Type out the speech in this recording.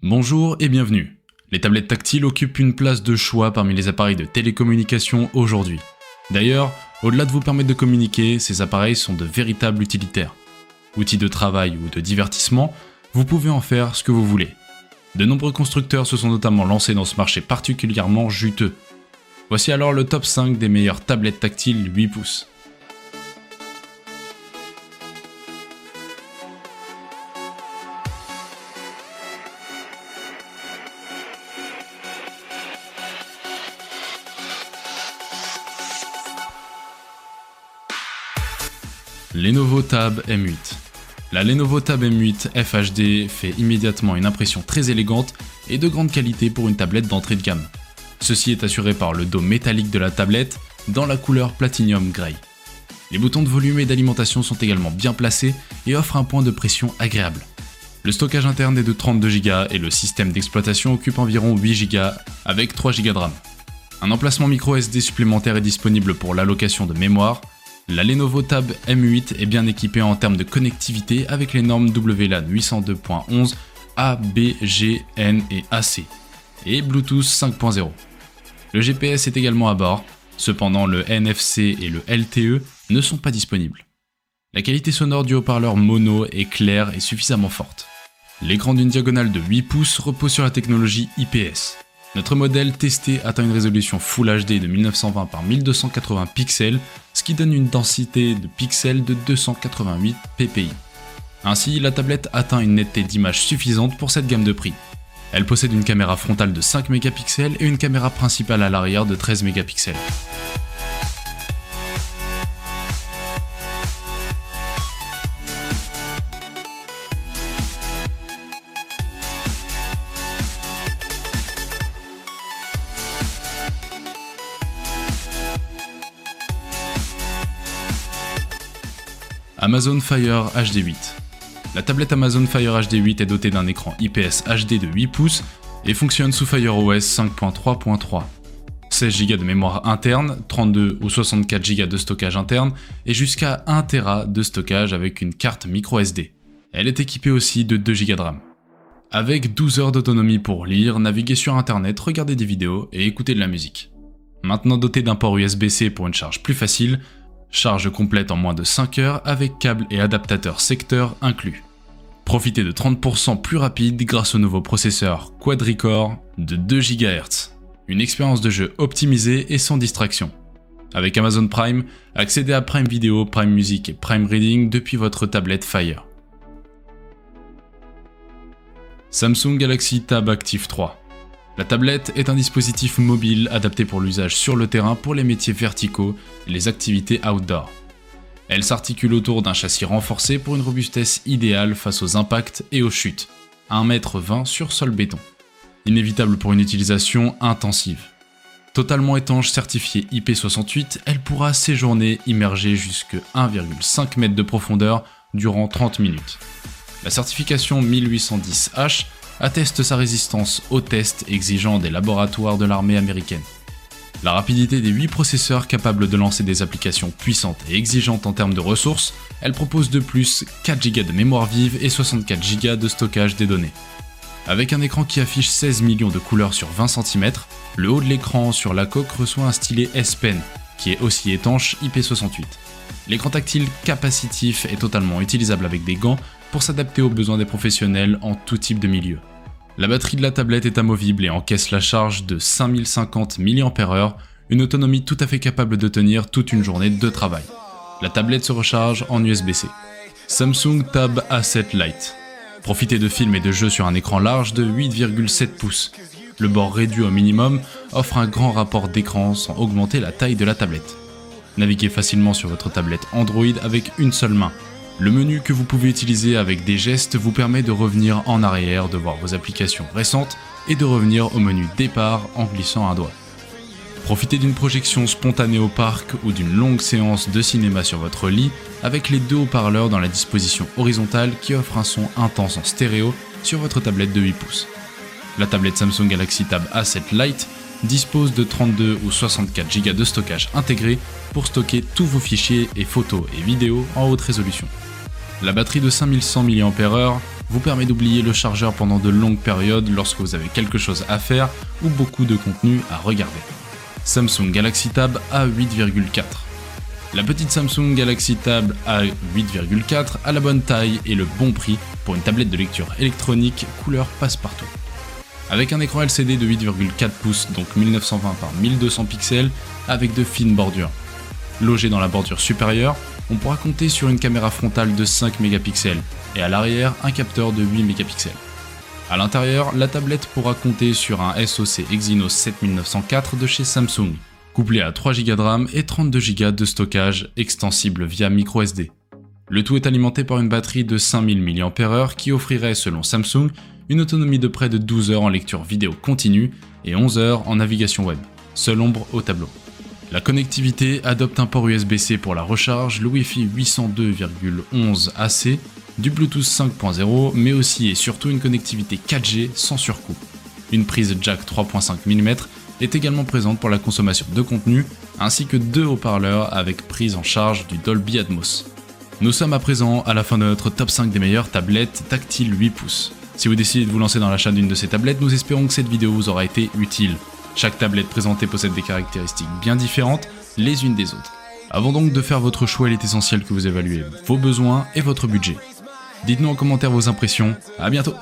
Bonjour et bienvenue. Les tablettes tactiles occupent une place de choix parmi les appareils de télécommunication aujourd'hui. D'ailleurs, au-delà de vous permettre de communiquer, ces appareils sont de véritables utilitaires. Outils de travail ou de divertissement, vous pouvez en faire ce que vous voulez. De nombreux constructeurs se sont notamment lancés dans ce marché particulièrement juteux. Voici alors le top 5 des meilleures tablettes tactiles 8 pouces. Lenovo Tab M8. La Lenovo Tab M8 FHD fait immédiatement une impression très élégante et de grande qualité pour une tablette d'entrée de gamme. Ceci est assuré par le dos métallique de la tablette dans la couleur Platinum Grey. Les boutons de volume et d'alimentation sont également bien placés et offrent un point de pression agréable. Le stockage interne est de 32 Go et le système d'exploitation occupe environ 8 Go avec 3 Go de RAM. Un emplacement micro SD supplémentaire est disponible pour l'allocation de mémoire. La Lenovo Tab M8 est bien équipée en termes de connectivité avec les normes WLAN 802.11, A, B, G, N et AC, et Bluetooth 5.0. Le GPS est également à bord, cependant le NFC et le LTE ne sont pas disponibles. La qualité sonore du haut-parleur mono est claire et suffisamment forte. L'écran d'une diagonale de 8 pouces repose sur la technologie IPS. Notre modèle testé atteint une résolution Full HD de 1920 par 1280 pixels, ce qui donne une densité de pixels de 288 ppi. Ainsi, la tablette atteint une netteté d'image suffisante pour cette gamme de prix. Elle possède une caméra frontale de 5 mégapixels et une caméra principale à l'arrière de 13 mégapixels. Amazon Fire HD 8. La tablette Amazon Fire HD 8 est dotée d'un écran IPS HD de 8 pouces et fonctionne sous Fire OS 5.3.3. 16 Go de mémoire interne, 32 ou 64 Go de stockage interne et jusqu'à 1 Tera de stockage avec une carte microSD. Elle est équipée aussi de 2 Go de RAM. Avec 12 heures d'autonomie pour lire, naviguer sur internet, regarder des vidéos et écouter de la musique. Maintenant dotée d'un port USB-C pour une charge plus facile, charge complète en moins de 5 heures avec câble et adaptateur secteur inclus. Profitez de 30% plus rapide grâce au nouveau processeur quadricore de 2 GHz. Une expérience de jeu optimisée et sans distraction. Avec Amazon Prime, accédez à Prime Video, Prime Music et Prime Reading depuis votre tablette Fire. Samsung Galaxy Tab Active 3. La tablette est un dispositif mobile adapté pour l'usage sur le terrain pour les métiers verticaux et les activités outdoor. Elle s'articule autour d'un châssis renforcé pour une robustesse idéale face aux impacts et aux chutes, 1,20 m sur sol béton. Inévitable pour une utilisation intensive. Totalement étanche certifiée IP68, elle pourra séjourner immergée jusqu'à 1,5 m de profondeur durant 30 minutes. La certification 1810H atteste sa résistance aux tests exigeants des laboratoires de l'armée américaine. La rapidité des 8 processeurs capables de lancer des applications puissantes et exigeantes en termes de ressources, elle propose de plus 4 Go de mémoire vive et 64 Go de stockage des données. Avec un écran qui affiche 16 millions de couleurs sur 20 cm, le haut de l'écran sur la coque reçoit un stylet S Pen, qui est aussi étanche IP68. L'écran tactile capacitif est totalement utilisable avec des gants pour s'adapter aux besoins des professionnels en tout type de milieu. La batterie de la tablette est amovible et encaisse la charge de 5050 mAh, une autonomie tout à fait capable de tenir toute une journée de travail. La tablette se recharge en USB-C. Samsung Tab A7 Lite. Profitez de films et de jeux sur un écran large de 8,7 pouces. Le bord réduit au minimum offre un grand rapport d'écran sans augmenter la taille de la tablette. Naviguez facilement sur votre tablette Android avec une seule main. Le menu que vous pouvez utiliser avec des gestes vous permet de revenir en arrière, de voir vos applications récentes et de revenir au menu départ en glissant un doigt. Profitez d'une projection spontanée au parc ou d'une longue séance de cinéma sur votre lit avec les 2 haut-parleurs dans la disposition horizontale qui offre un son intense en stéréo sur votre tablette de 8 pouces. La tablette Samsung Galaxy Tab A7 Lite dispose de 32 ou 64 Go de stockage intégré pour stocker tous vos fichiers et photos et vidéos en haute résolution. La batterie de 5100 mAh vous permet d'oublier le chargeur pendant de longues périodes lorsque vous avez quelque chose à faire ou beaucoup de contenu à regarder. Samsung Galaxy Tab A8,4. La petite Samsung Galaxy Tab A8,4 a la bonne taille et le bon prix pour une tablette de lecture électronique couleur passe-partout. Avec un écran LCD de 8,4 pouces, donc 1920 par 1200 pixels, avec de fines bordures. Logé dans la bordure supérieure, on pourra compter sur une caméra frontale de 5 mégapixels et à l'arrière un capteur de 8 mégapixels. A l'intérieur, la tablette pourra compter sur un SoC Exynos 7904 de chez Samsung, couplé à 3 Go de RAM et 32 Go de stockage extensible via microSD. Le tout est alimenté par une batterie de 5000 mAh qui offrirait, selon Samsung, une autonomie de près de 12 heures en lecture vidéo continue et 11 heures en navigation web, seule ombre au tableau. La connectivité adopte un port USB-C pour la recharge, le Wi-Fi 802.11 AC, du Bluetooth 5.0, mais aussi et surtout une connectivité 4G sans surcoût. Une prise jack 3.5 mm est également présente pour la consommation de contenu, ainsi que 2 haut-parleurs avec prise en charge du Dolby Atmos. Nous sommes à présent à la fin de notre top 5 des meilleures tablettes tactiles 8 pouces. Si vous décidez de vous lancer dans l'achat d'une de ces tablettes, nous espérons que cette vidéo vous aura été utile. Chaque tablette présentée possède des caractéristiques bien différentes les unes des autres. Avant donc de faire votre choix, il est essentiel que vous évaluez vos besoins et votre budget. Dites-nous en commentaire vos impressions, à bientôt!